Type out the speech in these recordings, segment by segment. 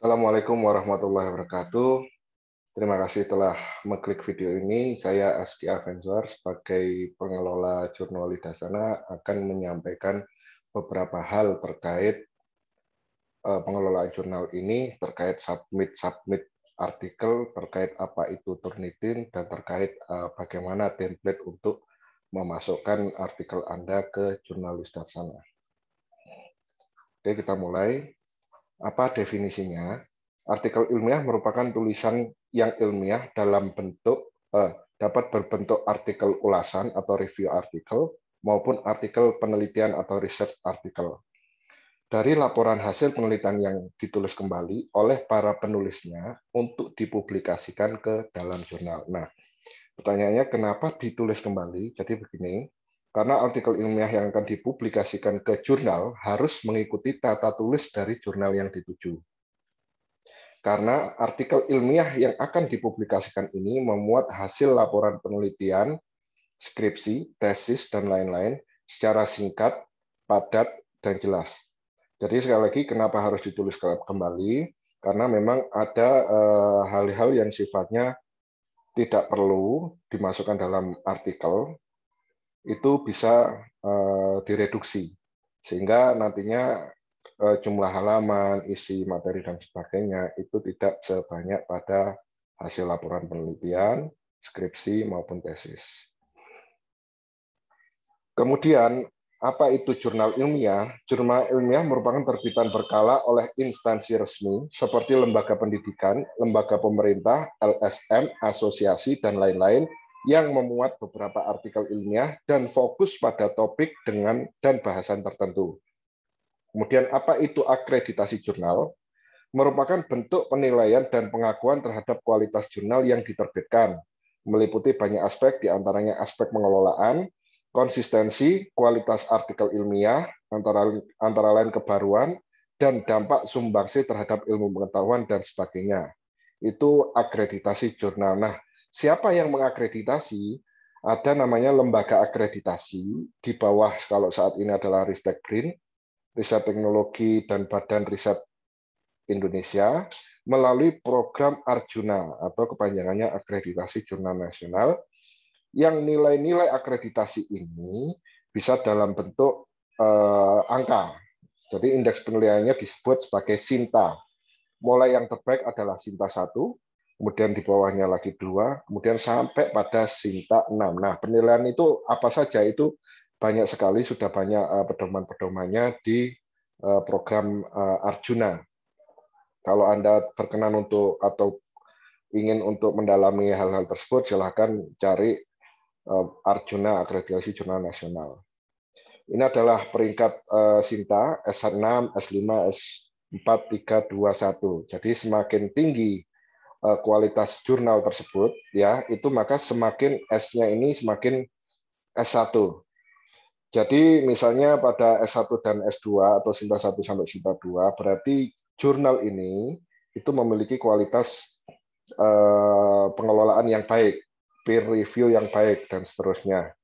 Assalamualaikum warahmatullahi wabarakatuh. Terima kasih telah mengklik video ini. Saya Asdi Avensor sebagai pengelola Jurnal Lidasana akan menyampaikan beberapa hal terkait pengelolaan jurnal ini, terkait submit artikel, terkait apa itu Turnitin, dan terkait bagaimana template untuk memasukkan artikel Anda ke Jurnal Lidasana. Oke, kita mulai. Apa definisinya? Artikel ilmiah merupakan tulisan yang ilmiah dapat berbentuk artikel ulasan atau review artikel maupun artikel penelitian atau research artikel. Dari laporan hasil penelitian yang ditulis kembali oleh para penulisnya untuk dipublikasikan ke dalam jurnal. Nah, pertanyaannya kenapa ditulis kembali? Jadi begini, karena artikel ilmiah yang akan dipublikasikan ke jurnal harus mengikuti tata tulis dari jurnal yang dituju. Karena artikel ilmiah yang akan dipublikasikan ini memuat hasil laporan penelitian, skripsi, tesis, dan lain-lain secara singkat, padat, dan jelas. Jadi sekali lagi kenapa harus ditulis kembali? Karena memang ada hal-hal yang sifatnya tidak perlu dimasukkan dalam artikel, itu bisa direduksi. Sehingga nantinya jumlah halaman, isi materi, dan sebagainya itu tidak sebanyak pada hasil laporan penelitian, skripsi, maupun tesis. Kemudian, apa itu jurnal ilmiah? Jurnal ilmiah merupakan terbitan berkala oleh instansi resmi seperti lembaga pendidikan, lembaga pemerintah, LSM, asosiasi, dan lain-lain yang memuat beberapa artikel ilmiah dan fokus pada topik dan bahasan tertentu. Kemudian apa itu akreditasi jurnal? Merupakan bentuk penilaian dan pengakuan terhadap kualitas jurnal yang diterbitkan, meliputi banyak aspek, diantaranya aspek pengelolaan, konsistensi, kualitas artikel ilmiah, antara lain kebaruan, dan dampak sumbangsi terhadap ilmu pengetahuan, dan sebagainya. Itu akreditasi jurnal. Nah, siapa yang mengakreditasi? Ada namanya lembaga akreditasi, di bawah kalau saat ini adalah Ristek BRIN, Riset Teknologi dan Badan Riset Indonesia, melalui program Arjuna atau kepanjangannya Akreditasi Jurnal Nasional, yang nilai-nilai akreditasi ini bisa dalam bentuk angka. Jadi indeks penilaiannya disebut sebagai SINTA. Mulai yang terbaik adalah SINTA 1, kemudian di bawahnya lagi 2, kemudian sampai pada SINTA 6. Nah, penilaian itu apa saja? Itu banyak sekali, sudah banyak pedoman-pedomannya di program Arjuna. Kalau Anda berkenan untuk atau ingin untuk mendalami hal-hal tersebut, silahkan cari Arjuna Akreditasi Jurnal Nasional. Ini adalah peringkat SINTA S6, S5, S4, 3, 2, 1. Jadi semakin tinggi kualitas jurnal tersebut, ya itu maka semakin S-nya ini semakin S1. Jadi misalnya pada S1 dan S2 atau SINTA 1 sampai SINTA 2, berarti jurnal ini itu memiliki kualitas pengelolaan yang baik, peer review yang baik, dan seterusnya.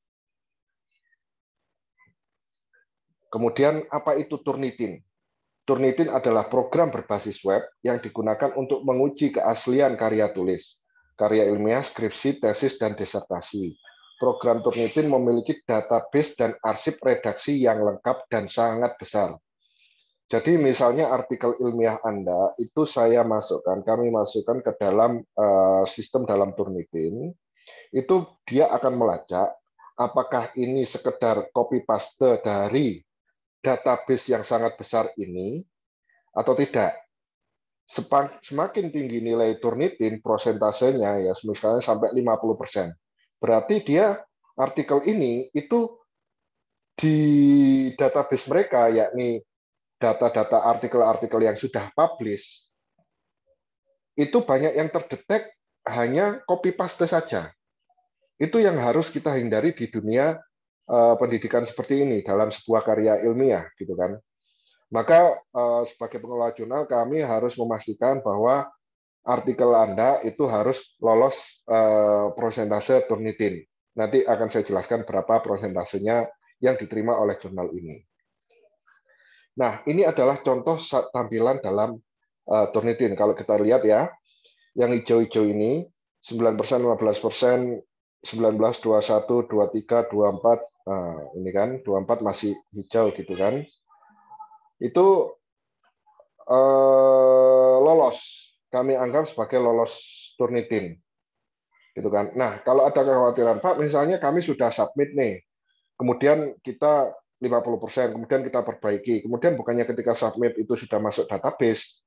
Kemudian apa itu Turnitin? Turnitin adalah program berbasis web yang digunakan untuk menguji keaslian karya tulis, karya ilmiah, skripsi, tesis, dan disertasi. Program Turnitin memiliki database dan arsip redaksi yang lengkap dan sangat besar. Jadi misalnya artikel ilmiah Anda itu kami masukkan ke dalam sistem dalam Turnitin, itu dia akan melacak apakah ini sekedar copy paste dari database yang sangat besar ini atau tidak. Semakin tinggi nilai Turnitin, prosentasenya ya misalnya sampai 50%. Berarti dia artikel ini itu di database mereka, yakni data-data artikel-artikel yang sudah publish, itu banyak yang terdetek hanya copy paste saja. Itu yang harus kita hindari di dunia pendidikan seperti ini dalam sebuah karya ilmiah, gitu kan. Maka sebagai pengelola jurnal kami harus memastikan bahwa artikel Anda itu harus lolos prosentase Turnitin. Nanti akan saya jelaskan berapa prosentasenya yang diterima oleh jurnal ini. Nah, ini adalah contoh tampilan dalam Turnitin. Kalau kita lihat ya, yang hijau-hijau ini 9%, 15%, 19, 21, 23, 24. Nah, ini kan 24 masih hijau gitu kan. Itu lolos. Kami anggap sebagai lolos Turnitin. Gitu kan. Nah, kalau ada kekhawatiran, Pak, misalnya kami sudah submit nih, kemudian kita 50%, kemudian kita perbaiki, kemudian bukannya ketika submit itu sudah masuk database,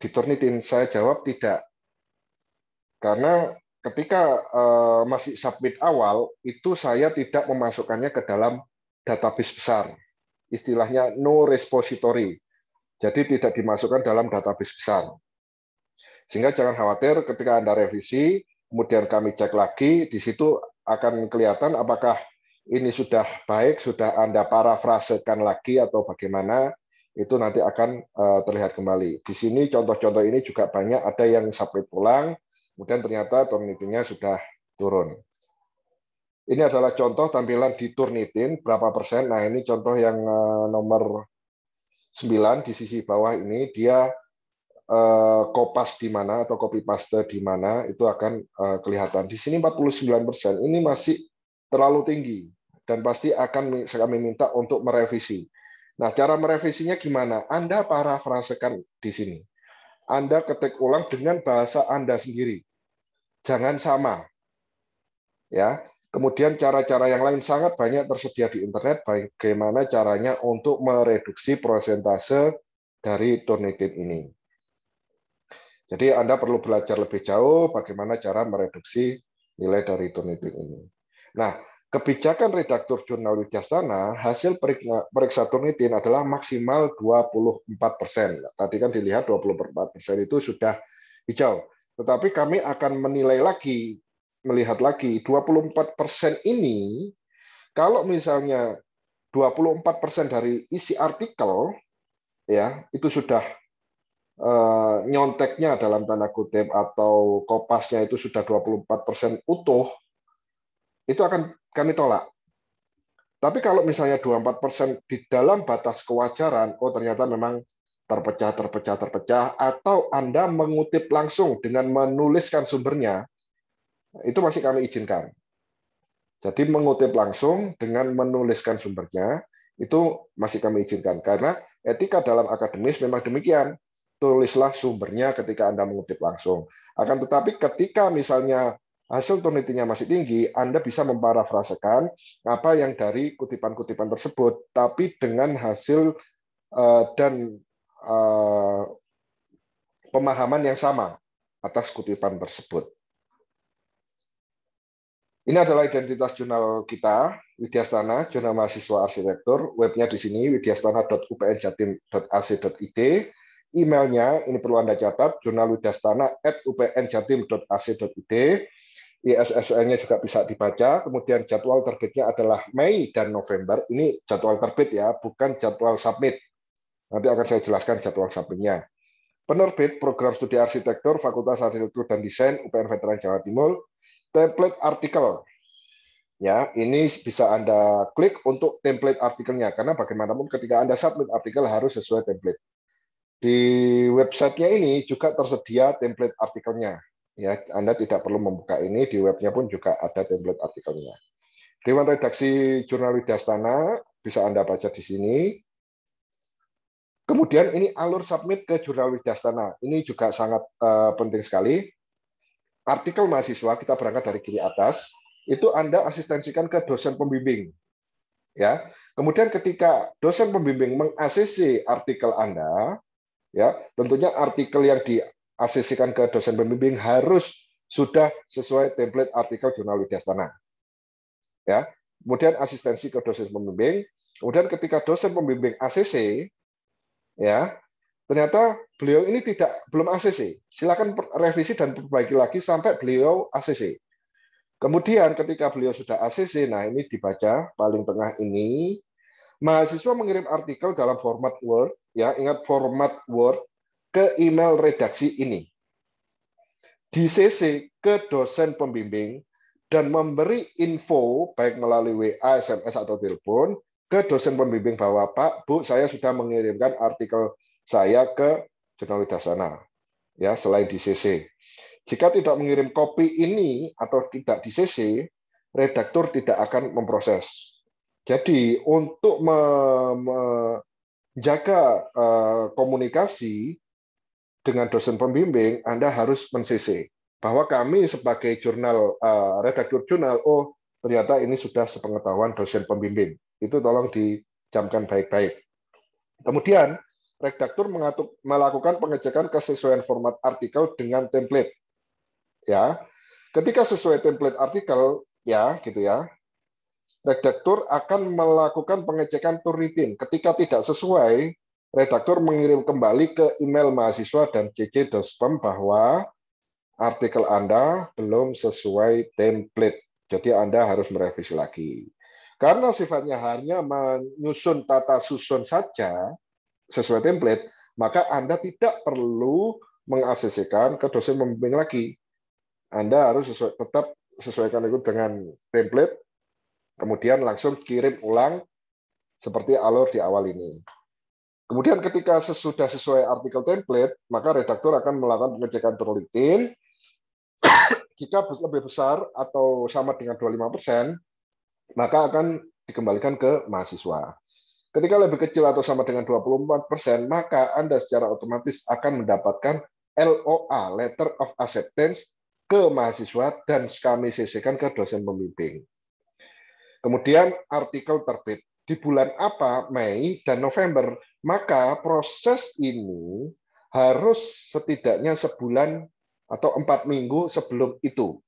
diturnitin, saya jawab tidak. Karena ketika masih submit awal, itu saya tidak memasukkannya ke dalam database besar. Istilahnya no repository. Jadi tidak dimasukkan dalam database besar. Sehingga jangan khawatir ketika Anda revisi, kemudian kami cek lagi, di situ akan kelihatan apakah ini sudah baik, sudah Anda parafrasekan lagi atau bagaimana, itu nanti akan terlihat kembali. Di sini contoh-contoh ini juga banyak, ada yang submit pulang, kemudian ternyata Turnitin-nya sudah turun. Ini adalah contoh tampilan di Turnitin, berapa persen. Nah, ini contoh yang nomor 9 di sisi bawah ini, dia kopas di mana atau copy paste di mana itu akan kelihatan. Di sini 49%, ini masih terlalu tinggi dan pasti akan kami minta untuk merevisi. Nah, cara merevisinya gimana? Anda parafrasekan di sini. Anda ketik ulang dengan bahasa Anda sendiri. Jangan sama. Ya. Kemudian cara-cara yang lain sangat banyak tersedia di internet bagaimana caranya untuk mereduksi persentase dari Turnitin ini. Jadi Anda perlu belajar lebih jauh bagaimana cara mereduksi nilai dari Turnitin ini. Nah, kebijakan redaktur jurnal Widyastana, hasil periksa Turnitin adalah maksimal 24%. Tadi kan dilihat 24% itu sudah hijau. Tetapi kami akan menilai lagi, melihat lagi 24% ini, kalau misalnya 24% dari isi artikel, ya itu sudah nyonteknya dalam tanda kutip atau kopasnya itu sudah 24% utuh, itu akan kami tolak. Tapi kalau misalnya 24% di dalam batas kewajaran, oh ternyata memang terpecah, atau Anda mengutip langsung dengan menuliskan sumbernya, itu masih kami izinkan. Jadi mengutip langsung dengan menuliskan sumbernya, itu masih kami izinkan. Karena etika dalam akademis memang demikian. Tulislah sumbernya ketika Anda mengutip langsung. Akan tetapi ketika misalnya hasil Turnitinnya masih tinggi, Anda bisa memparafrasekan apa yang dari kutipan-kutipan tersebut, tapi dengan hasil dan pemahaman yang sama atas kutipan tersebut. Ini adalah identitas jurnal kita, Widyastana, Jurnal Mahasiswa Arsitektur. Webnya di sini, widyastana.upnjatim.ac.id. Emailnya, ini perlu Anda catat, jurnalwidyastana@upnjatim.ac.id. ISSN-nya juga bisa dibaca. Kemudian jadwal terbitnya adalah Mei dan November. Ini jadwal terbit ya, bukan jadwal submit. Nanti akan saya jelaskan jadwal submitnya. Penerbit Program Studi Arsitektur, Fakultas Arsitektur dan Desain, UPN Veteran Jawa Timur. Template artikel. Ya, ini bisa Anda klik untuk template artikelnya, karena bagaimanapun ketika Anda submit artikel harus sesuai template. Di websitenya ini juga tersedia template artikelnya. Ya, Anda tidak perlu membuka ini, di webnya pun juga ada template artikelnya. Dewan Redaksi Jurnal Widyastana bisa Anda baca di sini. Kemudian ini alur submit ke Jurnal Widyastana. Ini juga sangat penting sekali. Artikel mahasiswa, kita berangkat dari kiri atas, itu Anda asistensikan ke dosen pembimbing. Ya. Kemudian ketika dosen pembimbing meng-ACC artikel Anda, ya, tentunya artikel yang di-ACC-kan ke dosen pembimbing harus sudah sesuai template artikel Jurnal Widyastana. Ya. Kemudian asistensi ke dosen pembimbing, kemudian ketika dosen pembimbing ACC, ya, ternyata beliau ini belum ACC. Silakan revisi dan perbaiki lagi sampai beliau ACC. Kemudian ketika beliau sudah ACC, nah ini dibaca paling tengah ini, mahasiswa mengirim artikel dalam format Word, ya ingat format Word, ke email redaksi ini. Di CC ke dosen pembimbing dan memberi info baik melalui WA, SMS atau telepon ke dosen pembimbing bahwa Pak, Bu, saya sudah mengirimkan artikel saya ke jurnal Widaksana. Ya, selain di CC. Jika tidak mengirim kopi ini atau tidak di CC, redaktur tidak akan memproses. Jadi untuk menjaga komunikasi dengan dosen pembimbing, Anda harus men-CC bahwa kami sebagai jurnal redaktur jurnal, oh ternyata ini sudah sepengetahuan dosen pembimbing. Itu tolong dijamkan baik-baik. Kemudian redaktur melakukan pengecekan kesesuaian format artikel dengan template. Ya, ketika sesuai template artikel, ya, gitu ya. Redaktur akan melakukan pengecekan turnitin. Ketika tidak sesuai, redaktur mengirim kembali ke email mahasiswa dan cc.spam bahwa artikel Anda belum sesuai template. Jadi Anda harus merevisi lagi. Karena sifatnya hanya menyusun tata susun saja, sesuai template, maka Anda tidak perlu meng-ACC-kan ke dosen pembimbing lagi. Anda harus tetap sesuaikan itu dengan template, kemudian langsung kirim ulang seperti alur di awal ini. Kemudian ketika sudah sesuai artikel template, maka redaktur akan melakukan pengecekan turnitin. Jika lebih besar atau sama dengan 25%, maka akan dikembalikan ke mahasiswa. Ketika lebih kecil atau sama dengan 24%, maka Anda secara otomatis akan mendapatkan LOA, Letter of Acceptance, ke mahasiswa dan kami CC-kan ke dosen pembimbing. Kemudian artikel terbit. Di bulan apa? Mei dan November. Maka proses ini harus setidaknya sebulan atau 4 minggu sebelum itu.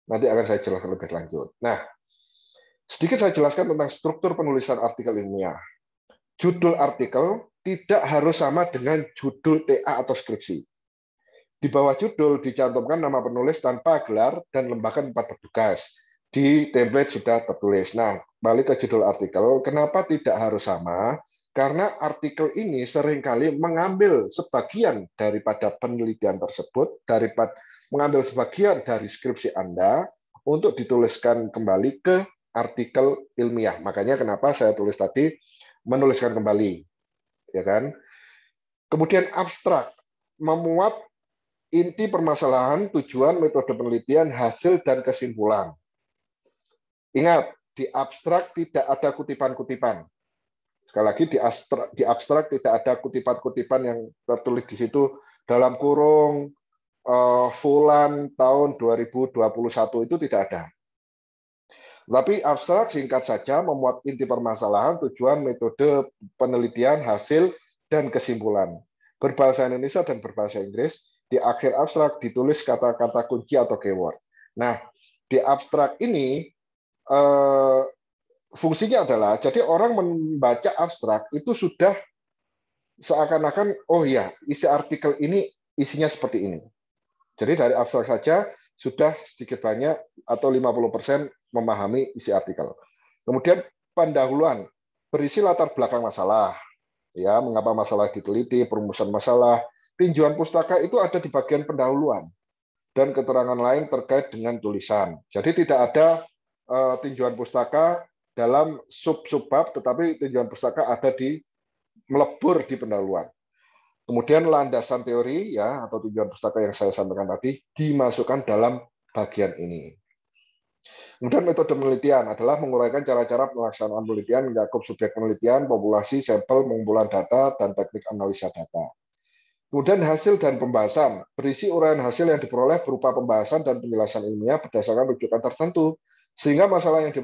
Nanti akan saya jelaskan lebih lanjut. Nah, sedikit saya jelaskan tentang struktur penulisan artikel ilmiah. Judul artikel tidak harus sama dengan judul TA atau skripsi. Di bawah judul dicantumkan nama penulis tanpa gelar dan lembaga tempat bertugas. Di template sudah tertulis. Nah, balik ke judul artikel, kenapa tidak harus sama? Karena artikel ini seringkali mengambil sebagian daripada penelitian tersebut, mengambil sebagian dari skripsi Anda untuk dituliskan kembali ke artikel ilmiah. Makanya kenapa saya tulis tadi menuliskan kembali, ya kan? Kemudian abstrak, memuat inti permasalahan, tujuan, metode penelitian, hasil, dan kesimpulan. Ingat, di abstrak tidak ada kutipan-kutipan. Sekali lagi, di abstrak tidak ada kutipan-kutipan yang tertulis di situ dalam kurung Fulan tahun 2021 itu tidak ada. Tapi abstrak singkat saja memuat inti permasalahan, tujuan, metode penelitian, hasil, dan kesimpulan. Berbahasa Indonesia dan berbahasa Inggris, di akhir abstrak ditulis kata-kata kunci atau keyword. Nah, di abstrak ini fungsinya adalah, jadi orang membaca abstrak itu sudah seakan-akan, oh ya, isi artikel ini isinya seperti ini. Jadi dari abstrak saja sudah sedikit banyak atau 50% memahami isi artikel. Kemudian pendahuluan, berisi latar belakang masalah, ya, mengapa masalah diteliti, perumusan masalah, tinjauan pustaka itu ada di bagian pendahuluan, dan keterangan lain terkait dengan tulisan. Jadi tidak ada tinjauan pustaka dalam sub-bab, tetapi tinjauan pustaka ada di melebur di pendahuluan. Kemudian landasan teori ya atau tujuan pustaka yang saya sampaikan tadi dimasukkan dalam bagian ini. Kemudian metode penelitian adalah menguraikan cara-cara pelaksanaan penelitian, mencakup subjek penelitian, populasi, sampel, pengumpulan data, dan teknik analisa data. Kemudian hasil dan pembahasan, berisi uraian hasil yang diperoleh berupa pembahasan dan penjelasan ilmiah berdasarkan rujukan tertentu, sehingga masalah yang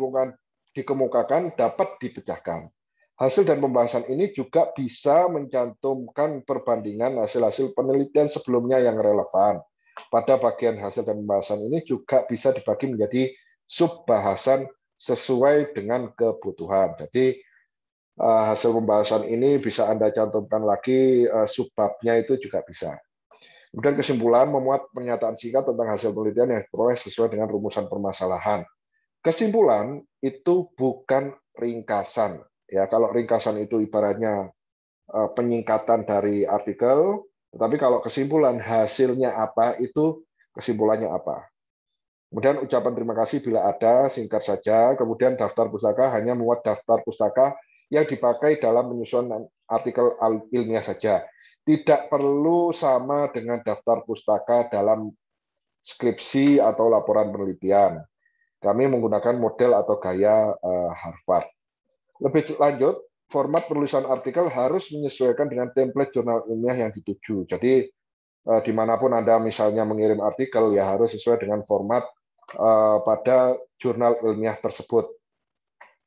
dikemukakan dapat dipecahkan. Hasil dan pembahasan ini juga bisa mencantumkan perbandingan hasil-hasil penelitian sebelumnya yang relevan. Pada bagian hasil dan pembahasan ini juga bisa dibagi menjadi sub-bahasan sesuai dengan kebutuhan. Jadi hasil pembahasan ini bisa Anda cantumkan lagi, subbabnya itu juga bisa. Kemudian kesimpulan, memuat pernyataan singkat tentang hasil penelitian yang diperoleh sesuai dengan rumusan permasalahan. Kesimpulan itu bukan ringkasan. Ya, kalau ringkasan itu ibaratnya penyingkatan dari artikel, tetapi kalau kesimpulan hasilnya apa, itu kesimpulannya apa. Kemudian ucapan terima kasih bila ada, singkat saja. Kemudian daftar pustaka hanya muat daftar pustaka yang dipakai dalam penyusunan artikel ilmiah saja. tidak perlu sama dengan daftar pustaka dalam skripsi atau laporan penelitian. Kami menggunakan model atau gaya Harvard. Lebih lanjut, format penulisan artikel harus menyesuaikan dengan template jurnal ilmiah yang dituju. Jadi dimanapun Anda misalnya mengirim artikel, ya harus sesuai dengan format pada jurnal ilmiah tersebut.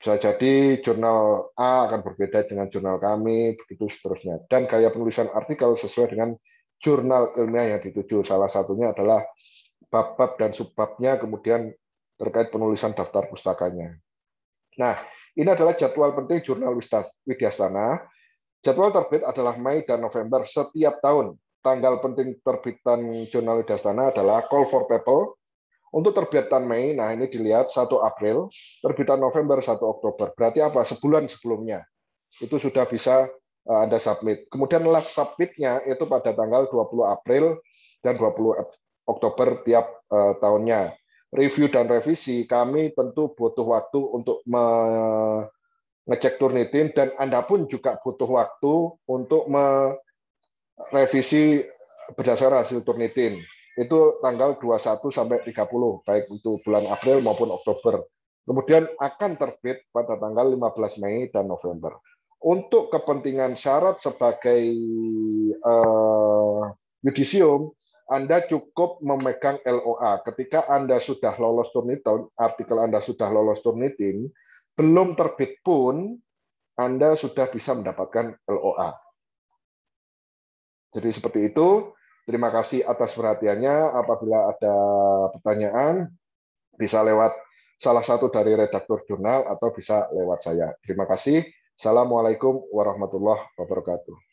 Bisa jadi jurnal A akan berbeda dengan jurnal kami, begitu seterusnya. Dan gaya penulisan artikel sesuai dengan jurnal ilmiah yang dituju. Salah satunya adalah bab-bab dan subbabnya, kemudian terkait penulisan daftar pustakanya. Nah, ini adalah jadwal penting jurnal Widyastana. Jadwal terbit adalah Mei dan November setiap tahun. Tanggal penting terbitan jurnal Widyastana adalah Call for People. Untuk terbitan Mei, nah ini dilihat 1 April, terbitan November 1 Oktober. Berarti apa? Sebulan sebelumnya. Itu sudah bisa Anda submit. Kemudian last submit-nya itu pada tanggal 20 April dan 20 Oktober tiap tahunnya. Review dan revisi, kami tentu butuh waktu untuk mengecek Turnitin, dan Anda pun juga butuh waktu untuk merevisi berdasarkan hasil Turnitin. Itu tanggal 21 sampai 30, baik untuk bulan April maupun Oktober. Kemudian akan terbit pada tanggal 15 Mei dan November. Untuk kepentingan syarat sebagai yudisium, Anda cukup memegang LOA. Ketika Anda sudah lolos Turnitin, artikel Anda sudah lolos Turnitin, belum terbit pun Anda sudah bisa mendapatkan LOA. Jadi seperti itu. Terima kasih atas perhatiannya. Apabila ada pertanyaan, bisa lewat salah satu dari redaktur jurnal atau bisa lewat saya. Terima kasih. Assalamualaikum warahmatullahi wabarakatuh.